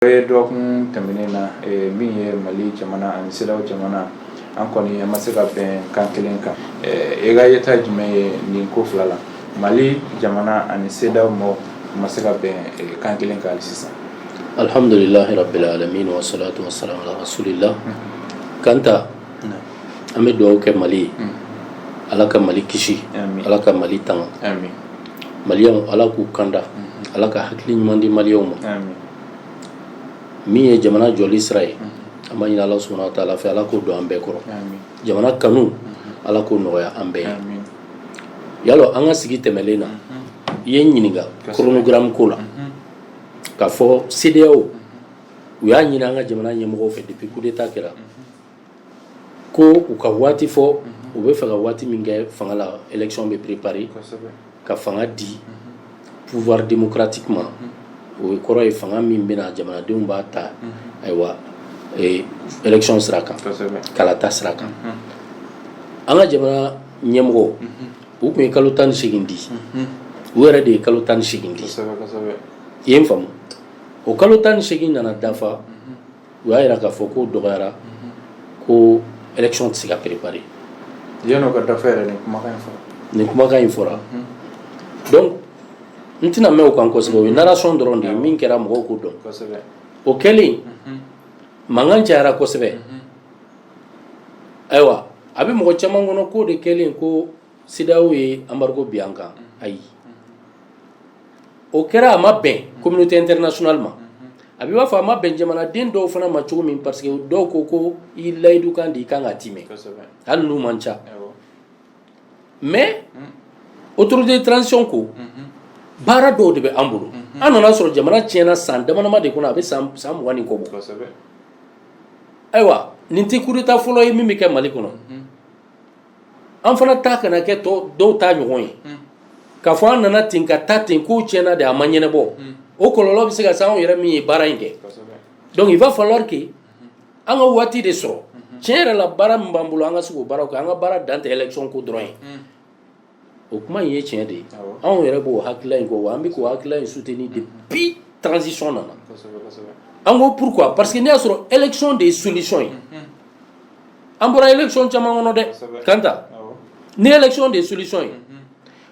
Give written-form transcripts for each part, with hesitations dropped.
Dɔgɔkun tɛmɛnen na min ye Mali jamana ani CEDEAO jamana an kɔni an ma se ka bɛn kan kelen kan e ka yeta jumɛn ye nin ko fila la Mali jamana ani CEDEAO ma se ka bɛn kan kelen kan hali sisan. Alhamdulillahi rabbil alamin wa salatu wa salam ala rasulillah. Kanta an bɛ dugawu kɛ Mali ye Ala ka Mali kisi Ala ka Mali tanga Maliyɛnw Ala k'u kanda Ala ka hakili ɲuman di Maliyɛnw ma min ye jamana jɔli sira ye an b'a ɲini Ala subhanahu wa ta'ala fɛ Ala k'o don an bɛɛ kɔrɔ jamana kanu Ala k'o nɔgɔya an bɛɛ ye yalɔ an ka sigi tɛmɛlen na i ye n ɲininka chronogramme ko la k'a fɔ CEDEAO u y'a ɲini an ka jamana ɲɛmɔgɔw fɛ depuis coup d'état kɛra ko u ka waati fɔ u bɛ fɛ ka waati min kɛ fanga la élection bɛ préparer ka fanga di pouvoir démocratiquement o kɔrɔ ye fanga min bɛna jamanadenw b'a ta ayiwa élection sira kan kala ta sira kan an ka jamana ɲɛmɔgɔ u tun ye kalo 18 di u yɛrɛ de ye kalo 18 di i ye n faamu o kalo 18 nana dafa u y'a jira k'a fɔ k'o dɔgɔyara ko élection tɛ se ka préparer yan'o ka dafa yɛrɛ nin kumakan in fɔra donc n tɛna mɛn o kan kosɛbɛ o ye narration dɔrɔn de ye min kɛra mɔgɔw k'o dɔn o kɛlen mankan cayara kosɛbɛ ayiwa a bɛ mɔgɔ caman kɔnɔ k'o de kɛlen ko CEDEAO ye embargo bin an kan ayi o kɛra a ma bɛn communauté internationale ma a bɛ b'a fɔ a ma bɛn jamanaden dɔw fana ma cogo min parce que dɔw ko i layidu kan de i kan ka timɛ hali n'u man ca mais autorité de transition ko baara dɔw de bɛ an bolo an nana sɔrɔ jamana tiɲɛna san damadama de kɔnɔ a bɛ san 20 ni kɔ bɔ ayiwa nin tɛ coup d'état fɔlɔ ye min bɛ kɛ Mali kɔnɔ an fana ta kana kɛ dɔw ta ɲɔgɔn ye k'a fɔ an nana ten ka taa ten k'o tiɲɛna de a ma ɲɛnabɔ o kɔlɔlɔ bɛ se ka se anw yɛrɛ min ye baara in kɛ donc il va falloir que an ka waati de sɔrɔ tiɲɛ yɛrɛ la baara min b'an bolo an ka se k'o baaraw kɛ an ka baara dan tɛ élection ko dɔrɔn ye o kuma in ye tiɲɛ de ye anw yɛrɛ b'o hakilila in kɔ wa an bɛ k'o hakilila in soutenir depuis transition nana an ko pourquoi parce que n'i y'a sɔrɔ élection de ye solution ye an bɔra élection caman kɔnɔ dɛ Kanta ni élection de ye solution ye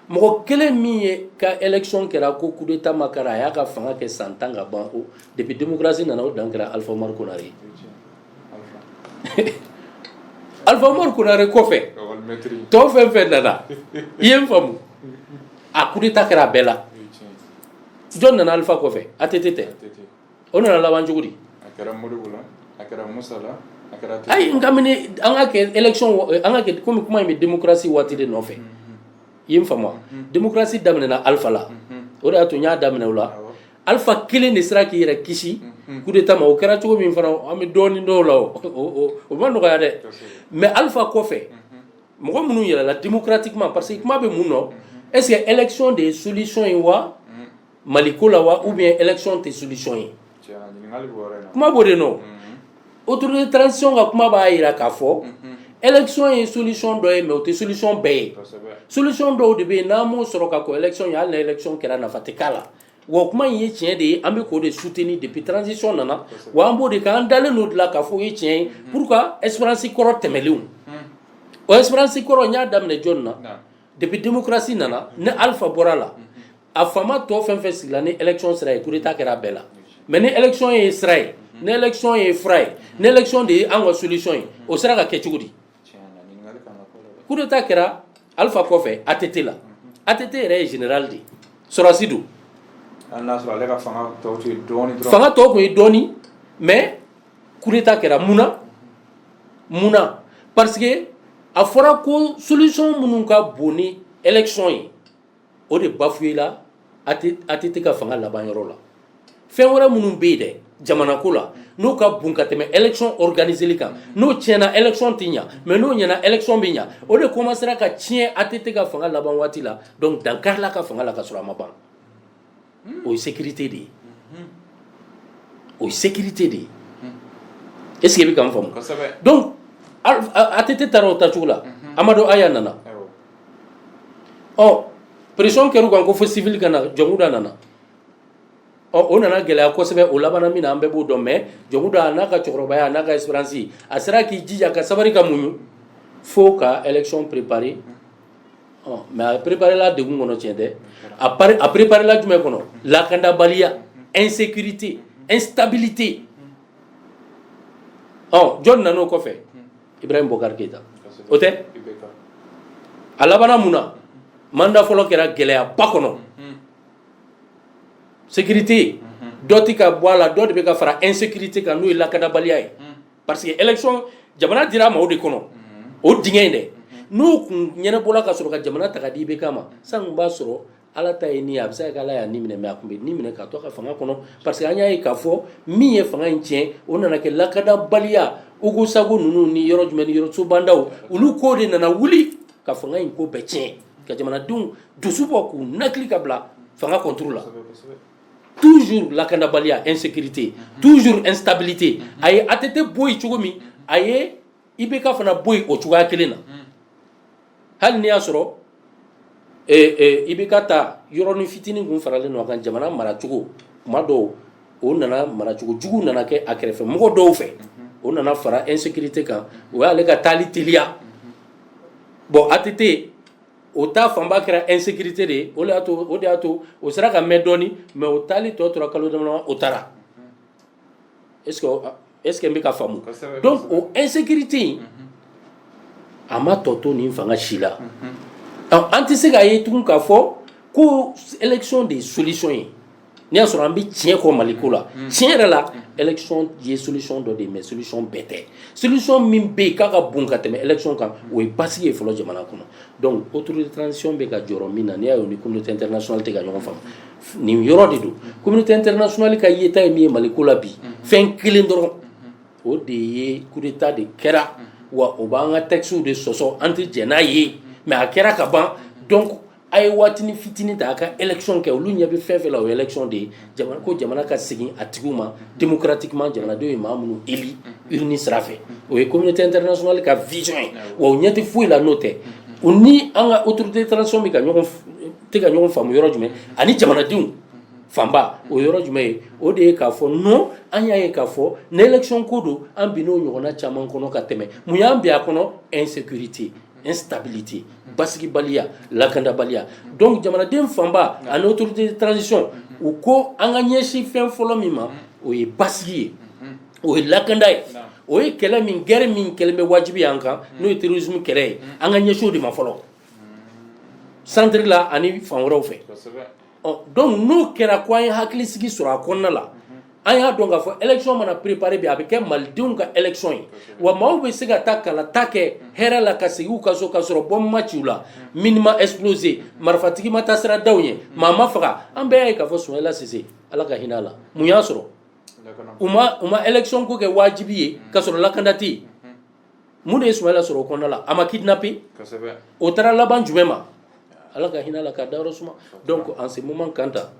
mɔgɔ kelen min ye ka élection kɛra ko coup d'état ma kɛra a y'a ka fanga kɛ san 10 ka ban depuis démocratie nana o dan kɛra Alpha Umaru Konare Alpha Umaru Konare kɔfɛ tɔw fɛn fɛn nana i ye n faamu a coup d'état kɛra a bɛɛ la jɔn nana Alpha kɔfɛ ATT tɛ o nana laban cogo di a kɛra Modibo la a kɛra Musa la a kɛra ayi n ka mini an ka kɛ élection an ka kɛ komi kuma in bɛ démocratie waati de nɔfɛ i ye n faamu démocratie daminɛna Alpha la o de y'a to n y'a daminɛ o la Alpha kelen de sera k'i yɛrɛ kisi coup d'état ma o kɛra cogo min fana an bɛ dɔɔnin dɔw la o ma nɔgɔya dɛ mais Alpha kɔfɛ mɔgɔ minnu yɛlɛla démocratiquement parce que kuma bɛ mun nɔ est ce que élection de ye solution ye wa Mali ko la wa ou bien élection tɛ solution ye kuma b'o de nɔ autorité de transition ka kuma b'a jira k'a fɔ élection ye solution dɔ ye mais o tɛ solution bɛɛ ye solution dɔw de bɛ yen n'an m'o sɔrɔ ka kɔ élection ye hali na élection kɛra nafa tɛ k'a la wa kuma in ye tiɲɛ de ye an bɛ k'o de soutenir depuis transition nana wa an b'o de kɛ an dalen n'o de la k'a fɔ o ye tiɲɛ ye pour que espérance kɔrɔ tɛmɛlenw o espérance kɔrɔ n y'a daminɛ jɔn na depuis démocratie nana ni Alpha bɔra la a fama tɔ fɛn fɛn sigila ni élection sira ye coup d'état kɛra a bɛɛ la mais ni élection ye sira ye ni élection ye fura ye ni élection de ye an ka solution ye o sera ka kɛ cogo di coup d'état kɛra Alpha kɔfɛ ATT la ATT yɛrɛ ye général de ye Sɔrɔsi don fanga tɔw tun ye dɔɔnin mais coup d'état kɛra munna parce que a fɔra ko solution minnu ka bon ni élection ye o de bafoué la ATT ka fanga laban yɔrɔ la fɛn wɛrɛ minnu bɛ yen dɛ jamana ko la n'o ka bon ka tɛmɛ élection organiseli kan n'o tiɲɛna élection tɛ ɲa mais n'o ɲɛna élection bɛ ɲa o de commencera ka tiɲɛ ATT ka fanga laban waati la donc dankarila ka fanga la ka sɔrɔ a ma ban o ye sécurité de ye o ye sécurité de ye est ce que i bɛ ka n faamu donc ATT taara o tacogo la Amadu Aya nana pression kɛra u kan ko fo civil ka na Jɔnkuda nana on nana gɛlɛya kosɛbɛ o labanna min na an bɛɛ b'o dɔn mais jɔnku dɔ a n'a ka cɛkɔrɔbaya a n'a ka espérance a sera k'i jija ka sabari ka muɲu fo ka élection préparer mais a préparer la degun kɔnɔ tiɲɛ tɛ a préparer la jumɛn kɔnɔ lakandabaliya insécurité instabilité jɔn nan'o kɔfɛ Ibrahim Bokar Keita o tɛ a labanna mun na mandat fɔlɔ kɛra gɛlɛya ba kɔnɔ sécurité dɔ tɛ ka bɔ a la dɔ de bɛ ka fara insécurité kan n'o ye lakandabaliya ye parce que élection jamana dira a ma o de kɔnɔ o dingɛ in dɛ n'o kun ɲɛnabɔla ka sɔrɔ ka jamana ta ka di IBK ma san kun b'a sɔrɔ ala ta ye nin ye a bɛ se ka kɛ ala y'a ni minɛ mais a kun bɛ ni minɛ ka to a ka fanga kɔnɔ parce que an y'a ye k'a fɔ min ye fanga in tiɲɛ o nana kɛ lakandabaliya Ugu Sago ninnu ni yɔrɔ jumɛn ni yɔrɔ sobandaw olu ko de nana wuli ka fanga in ko bɛɛ tiɲɛ ka jamanadenw dusu bɔ k'u nakili ka bila fanga contrôle la toujours lakandabaliya insécurité toujours instabilité a ye ATT bɔ yen cogo min a ye IBK fana bɔ yen o cogoya kelen na hali n'i y'a sɔrɔ IBK ta yɔrɔnin fitinin kun faralen don a kan jamana maracogo kuma dɔw o nana maracogo jugu nana kɛ a kɛrɛfɛ mɔgɔ dɔw fɛ o nana fara insécurité kan o y'ale ka taali teliya bon ATT o ta fanba kɛra insécurité de ye o de y'a to o sera ka mɛn dɔɔni mais o taali tɔ tora kalo dama o taara est ce que n bɛ ka faamu donc o insécurité in a ma tɔ to nin fanga si la an tɛ se k'a ye tugun k'a fɔ ko élection de ye solution ye n'i y'a sɔrɔ an bɛ tiɲɛ kɔ Mali ko la tiɲɛ yɛrɛ la élection ye solution dɔ de ye mais solution bɛɛ tɛ solution min bɛ yen k'a ka bon ka tɛmɛ élection kan o ye basigi ye fɔlɔ jamana kɔnɔ donc autorité de transition bɛ ka jɔyɔrɔ min na n'i y'a ye o ni communauté internationale tɛ ka ɲɔgɔn faamu nin yɔrɔ de don communauté internationale ka yeta ye min ye Mali ko la bi fɛn kelen dɔrɔn o de ye coup d'état de kɛra wa o b'an ka textes de sɔsɔ an tɛ jɛn n'a ye mais a kɛra ka ban donc a ye waatini fitinin ta a ka élection kɛ olu ɲɛ bɛ fɛn fɛn la o ye élection de ye ko jamana ka segin a tigiw ma démocratiquement jamanadenw ye maa minnu éli urne sira fɛ o ye communauté internationale ka vision ye wa o ɲɛ tɛ foyi la n'o tɛ o ni an ka autorité de transition bɛ ka ɲɔgɔn faamu yɔrɔ jumɛn ani jamanadenw fanba o yɔrɔ jumɛn ye o de ye k'a fɔ non an y'a ye k'a fɔ ni élection ko don an binn'o ɲɔgɔnna caman kɔnɔ ka tɛmɛ mun y'an bi a kɔnɔ insécurité instabilité basigibaliya lakandabaliya donc jamanaden fanba ani autorité de transition u ko an ka ɲɛsin fɛn fɔlɔ min ma o ye basigi ye o ye lakanda ye o ye kɛlɛ min guerre min kɛlɛ bɛ wajibi an kan n'o ye terrorisme kɛlɛ ye an ka ɲɛsin o de ma fɔlɔ centre la ani fan wɛrɛw fɛ donc n'o kɛra ko an ye hakili sigi sɔrɔ a kɔnɔna la an y'a dɔn k'a fɔ élection mana préparer bi a bɛ kɛ malidenw ka élection ye wa maaw bɛ se ka taa kalata kɛ hɛrɛ la ka segin u ka so ka sɔrɔ bombe ma ci u la mine ma exploser marifatigi ma taa sira da u ɲɛ maa ma faga an bɛɛ y'a ye k'a fɔ Soumaïla Cissé ala ka hinɛ a la mun y'a sɔrɔ u ma élection ko kɛ wajibi ye ka sɔrɔ lakanda tɛ yen mun de ye Soumaïla sɔrɔ o kɔnɔna la a ma kidnappé o taara laban jumɛn ma ala ka hinɛ a la k'a dayɔrɔ suma donc en ce moment Kanta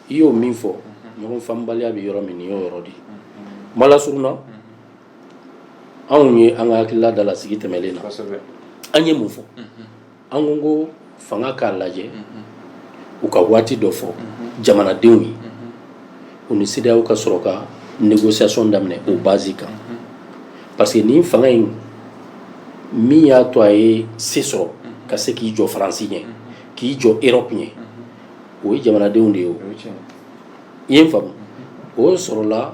i y'o min fɔ ɲɔgɔn faamubaliya bɛ yɔrɔ min nin y'o yɔrɔ de ye mala suruna anw ye an ka hakilila dalasigi tɛmɛlen na an ye mun fɔ an ko fanga k'a lajɛ u ka waati dɔ fɔ jamanadenw ye u ni CEDEAO ka sɔrɔ ka négociation daminɛ o base kan parce que nin fanga in min y'a to a ye se sɔrɔ ka se k'i jɔ Faransi ɲɛ k'i jɔ Europe ɲɛ o ye jamanadenw de ye o i ye n faamu o sɔrɔla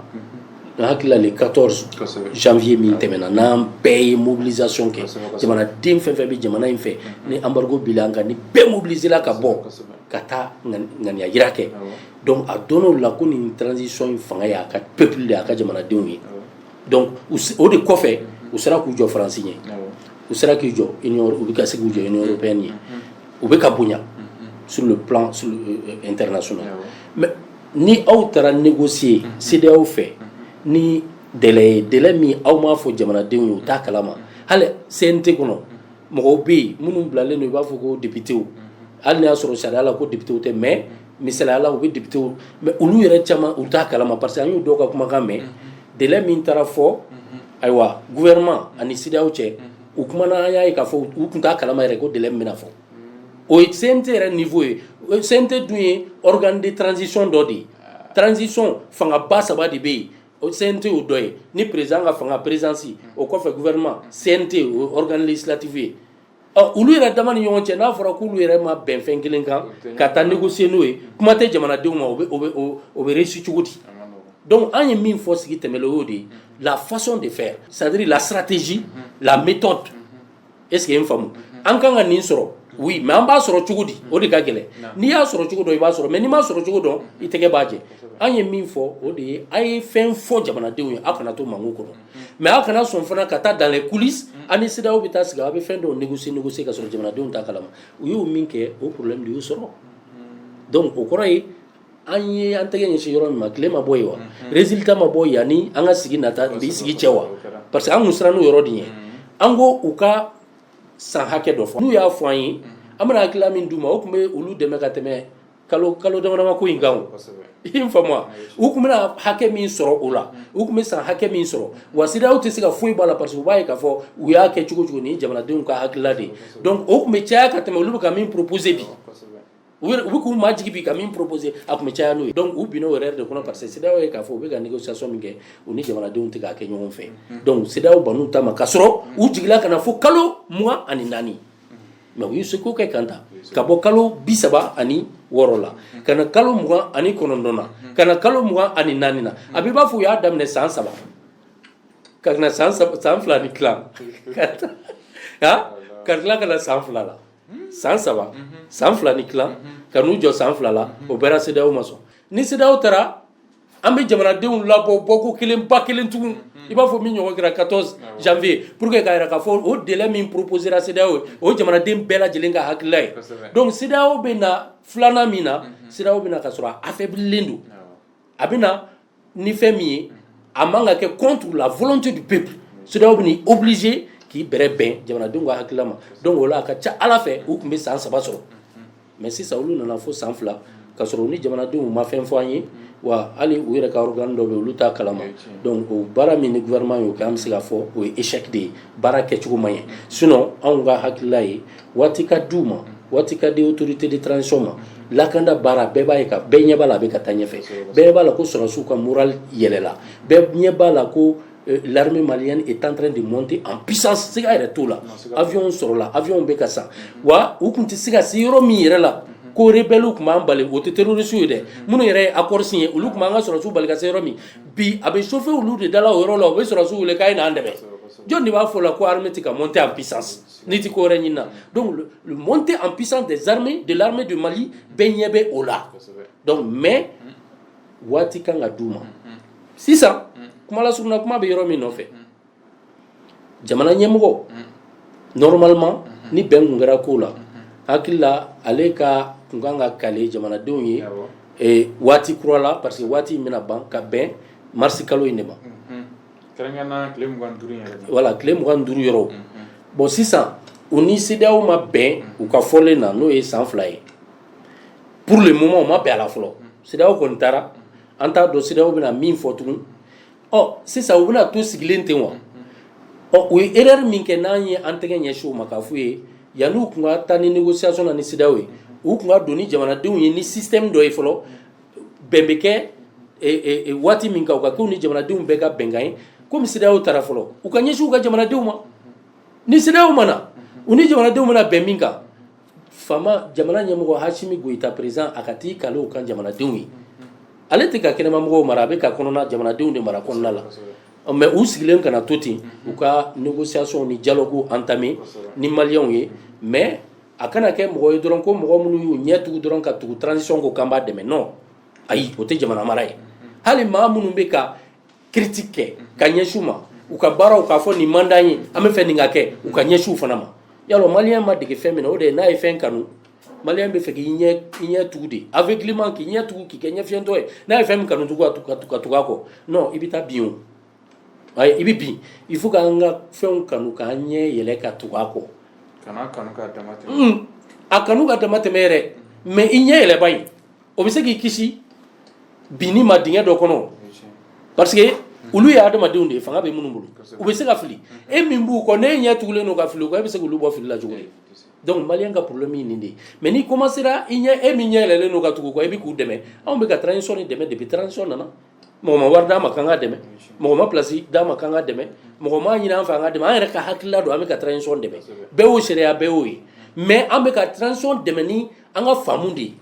n hakili la le 14 janvier min tɛmɛna n'an bɛɛ ye mobilisation kɛ jamanaden fɛn fɛn bɛ jamana in fɛ ni embargo bila an kan ni bɛɛ mobilisera ka bɔ ka taa ŋaniya yira kɛ donc a dɔnn'o la ko nin transition in fanga y'a ka peuple de y'a ka jamanadenw ye donc o de kɔfɛ u sera k'u jɔ Faransi ɲɛ u sera k'u jɔ u bɛ ka se k'u jɔ Union européenne ye u bɛ ka bonya sur le plan international mais ni aw taara négocier CEDEAO fɛ ni délai min aw m'a fɔ jamanadenw ye u t'a kalama hali CNT kɔnɔ mɔgɔw bɛ yen minnu bilalen don i b'a fɔ ko députéw hali n'a y'a sɔrɔ sariya la ko députéw tɛ mais misalaya la u bɛ députéw mais olu yɛrɛ caman u t'a kalama parce que an y'u dɔw ka kumakan mɛn délai min taara fɔ ayiwa gouvernement ani CEDEAO cɛ u kumana an y'a ye k'a fɔ u tun t'a kalama yɛrɛ ko délai min bɛna fɔ o ye CNT yɛrɛ niveau ye CNT dun ye organe de transition dɔ de ye transition fanga ba saba de be o CNT o doye ni président ka fanga présidence o ko fait gouvernement CNT o organe législatif ulu yɛrɛ dama ni ɲɔgɔn cɛ n'a fɔra k'ulu yɛrɛ ma bɛn fɛn kelen kan ka taa négocier n'o ye kuma tɛ jamanadenw ma o bɛ réussir cogo di donc an ye min fɔ sigi tɛmɛlen o y'o de ye la façon de faire c'est-à-dire la stratégie la méthode est-ce que ye n faamu an kan ka nin sɔrɔ oui mais an b'a sɔrɔ cogo di o de ka gɛlɛn n'i y'a sɔrɔ cogo dɔn i b'a sɔrɔ mais n'i m'a sɔrɔ cogo dɔn i tɛgɛ b'a jɛ an ye min fɔ o de ye a ye fɛn fɔ jamanadenw ye a kana to manko kɔnɔ mais a kana sɔn fana ka taa dans les coulisses ani CEDEAO bɛ taa sigi a bɛ fɛn dɔw négocier ka sɔrɔ jamanadenw t'a kalama u y'o min kɛ o problème de y'o sɔrɔ donc o kɔrɔ ye an ye an tɛgɛ ɲɛsin yɔrɔ min ma tile ma bɔ yen wa résultat ma bɔ yanni an ka sigi nata bi sigi cɛ wa parce que an kun siran n'o yɔrɔ de ɲɛ an ko u ka san hakɛ dɔ fɔ n'u y'a fɔ an ye an bɛna hakilila min d'u ma o tun bɛ olu dɛmɛ ka tɛmɛ kalo damadama ko in kan o i ye n faamu wa u tun bɛna hakɛ min sɔrɔ o la u tun bɛ san hakɛ min sɔrɔ wa CEDEAO tɛ se ka foyi b'a la parce que u b'a ye k'a fɔ u y'a kɛ cogo cogo ni jamanadenw ka hakilila de ye donc o tun bɛ caya ka tɛmɛ olu bɛ ka min proposer bi u bɛ k'u majigi bi ka min proposer a tun bɛ caya n'o ye donc u binna o yɛrɛ de kɔnɔ parce que CEDEAO ye k'a fɔ u bɛ ka négociation min kɛ u ni jamanadenw tɛ k'a kɛ ɲɔgɔn fɛ donc CEDEAO ban'u ta ma k'a sɔrɔ u jigila ka na fo kalo 24 mais u ye seko kɛ kan ta ka bɔ kalo 36 la ka na kalo 29 na ka na kalo 24 na a bɛ b'a fɔ u y'a daminɛ san 3 ka na san 2 ni tila ka tila ka na san 2 la san 3 san 2 ni tila ka n'u jɔ san 2 la o bɛɛ la CEDEAO ma sɔn ni CEDEAO taara an bɛ jamanadenw labɔ bɔko kelen ba kelen tugun i b'a fɔ min ɲɔgɔn kɛra 14 janvier pour que k'a yira k'a fɔ o délai min proposera CEDEAO ye o jamanaden bɛɛ lajɛlen ka hakilila ye donc CEDEAO bɛ na filanan min na CEDEAO bɛ na ka sɔrɔ a affaiblilen don a bɛ na ni fɛn min ye a man ka kɛ contre la volonté du peuple CEDEAO bɛ ni obligé k'i bɛrɛ bɛn jamanadenw ka hakilila ma donc o la a ka ca Ala fɛ u tun bɛ san 3 sɔrɔ mais sisan olu nana fo san 2 ka sɔrɔ u ni jamanadenw ma fɛn fɔ an ye wa hali u yɛrɛ ka organe dɔ bɛ olu t'a kalama donc o baara min ni gouvernement y'o kɛ an bɛ se k'a fɔ o ye échec de ye baara kɛcogo man ɲɛ sinon anw ka hakilila ye waati ka d'u ma waati ka di autorité de transition ma lakanda baara bɛɛ b'a ye ka bɛɛ ɲɛ b'a la a bɛ ka taa ɲɛfɛ bɛɛ b'a la ko sɔrɔsiw ka moral yɛlɛla bɛɛ ɲɛ b'a la ko l'armée malienne est en train de monter en puissance siga yɛrɛ t'o la avion sɔrɔla avion bɛ ka san wa u tun tɛ se ka se yɔrɔ min yɛrɛ la ko rebelle tun b'an bali o tɛ terroriste ye dɛ minnu yɛrɛ ye accord signé olu tun b'an ka sɔrɔsiw bali ka se yɔrɔ min bi a bɛ chauffer olu de dala o yɔrɔ la o bɛ sɔrɔsiw wele k'a ye n'an dɛmɛ jɔn de b'a fɔ la ko armée tɛ ka monter en puissance n'i tɛ ko wɛrɛ ɲini na donc le monter en puissance des armées de l'armée du Mali bɛɛ ɲɛ bɛ o la donc mais waati kan ka d'u ma sisan kuma la suruna kuma bɛ yɔrɔ min nɔfɛ jamana ɲɛmɔgɔ normalement ni bɛn kun kɛra ko la hakili la ale ka kun kan ka kale jamanadenw ye waati kura la parce que waati in bɛna ban ka bɛn marisi kalo in de ma voilà tile 25 yɔrɔ bon sisan u ni CEDEAO ma bɛn u ka fɔlen na n'o ye san 2 ye pour le moment u ma bɛn a la fɔlɔ CEDEAO kɔni taara an t'a dɔn CEDEAO bɛna min fɔ tugun sisan u bɛna to sigilen ten wa u ye erreur min kɛ n'an ye an tɛgɛ ɲɛsin o ma k'a f'u ye yanni u tun ka taa ni négociation na ni CEDEAO ye u tun ka don ni jamanadenw ye ni système dɔ ye fɔlɔ bɛn bɛ kɛ waati min kan u ka kɛ u ni jamanadenw bɛɛ ka bɛnkan ye komi CEDEAO taara fɔlɔ u ka ɲɛsin u ka jamanadenw ma ni CEDEAO ma na u ni jamanadenw bɛna bɛn min kan fama jamana ɲɛmɔgɔ Hasimi Goyita président a ka t'i kale u kan jamanadenw ye ale tɛ ka kɛnɛmamɔgɔw mara a bɛ ka kɔnɔna jamanadenw de mara kɔnɔna la mais u sigilen kana to ten u ka négociation ni dialogue entamé ni maliyɛnw ye mais a kana kɛ mɔgɔ ye dɔrɔn ko mɔgɔ minnu y'u ɲɛ tugu dɔrɔn ka tugu transition ko k'an b'a dɛmɛ non ayi o tɛ jamana mara ye hali maa minnu bɛ ka critique kɛ ka ɲɛsin u ma u ka baaraw k'a fɔ nin man d'an ye an bɛ fɛ nin ka kɛ u ka ɲɛsin u fana ma yalɔ maliyɛn ma dege fɛn min na o de ye n'a ye fɛn kanu maliyɛn bɛ fɛ k'i ɲɛ tugu de aveuglement k'i ɲɛ tugu k'i kɛ ɲɛfiyɛntɔ ye n'a ye fɛn min kanu tugu ka tugu a kɔ non i bɛ taa bin o ayi i bɛ bin il faut k'an ka fɛnw kanu k'an ɲɛ yɛlɛ ka tugu a kɔ kana kanu ka dama tɛmɛ a kanu ka dama tɛmɛ yɛrɛ mais i ɲɛ yɛlɛba in o bɛ se k'i kisi binni ma dingɛ dɔ kɔnɔ parce que olu ye adamadenw de ye fanga bɛ minnu bolo u bɛ se ka fili e min b'u kɔ ne ɲɛ tugulen don ka fili u kɔ e bɛ se k'olu bɔ fili la cogo di donc malien ka problème yi nindi mais ni commencera inya e mi nyele le no ka tugu ko e bi ku deme on be ka transition ni deme depuis transition nana mo ma warda ma kanga deme mo ma place da ma kanga deme mo ma nyina fa nga deme an reka hakilla do am ka transition deme be o sharia be o mais am be ka transition deme ni an ga famundi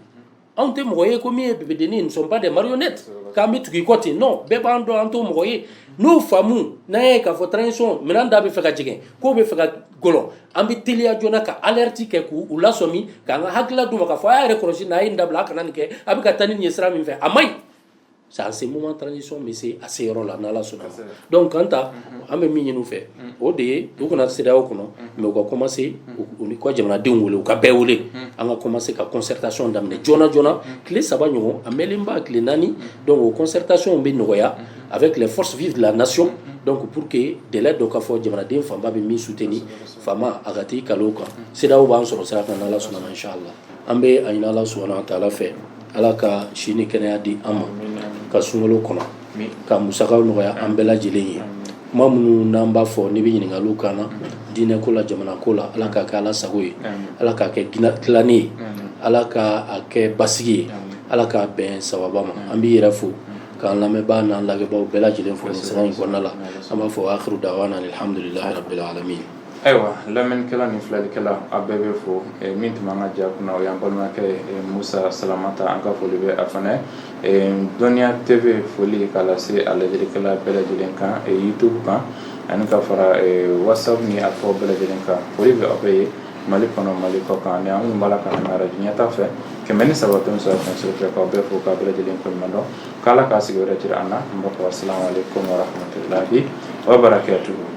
on te moye ko mi be deni ne sont pas des marionnettes ka mi tugi koti non be ba ando anto moye no famu na e ka fo transition miranda be fe ka jigen ko be fe ka golo ambi telia jona ka alerte ke ku ula somi ka nga hakla duma ka fa ya recrocher na inda bla ka nan ke abi ka tani ni sra mi fe amai c'est en ce moment transition mais c'est assez rôle na la sona donc quand ambe mi ñu fe o de do ko na seda o kono mais ko commencer o ni ko jamana de ngole ka bewule anga commencer ka concertation damne jona clé ça va ñoo amelimba clé nani donc concertation be noya avec les forces vives de la nation donc pour que de l'aide au kafo jamana de famba be mi soutenir fama agati kaloka seda o ba so sera na la sona inshallah ambe ayina la subhanahu wa ta'ala fe ala ka shini kenya di amma ka sungalo kono ka musakaw noya ambela jeleyi mamunu namba fo ni bi nyinga lukana dine ko la jamana ko la ala ka kala sagoyi ala ka ke glani ala ka ke basigi ala ka ben sawabama ambi rafu kan lame bana lage baw bela jelen fo ni sanan ko nala ama fo akhiru dawana alhamdulillahi rabbil alamin aywa lamen kala ni flali kala abebe fo min tuma ja kuna o yambalma ke Musa Salamata anka fo libe afane Dunia TV foli kala se ala jeli kala bela jelen kan YouTube kan an ka fara WhatsApp ni afo bela jelen kan foli be abe mali kono mali ko kan ne amun bala kan na radio nyata fe ke men sabatun sa kan so fe ko be fo ka bela jelen ko mando kala ka sigore tira anna mbako assalamu alaikum wa rahmatullahi wa barakatuh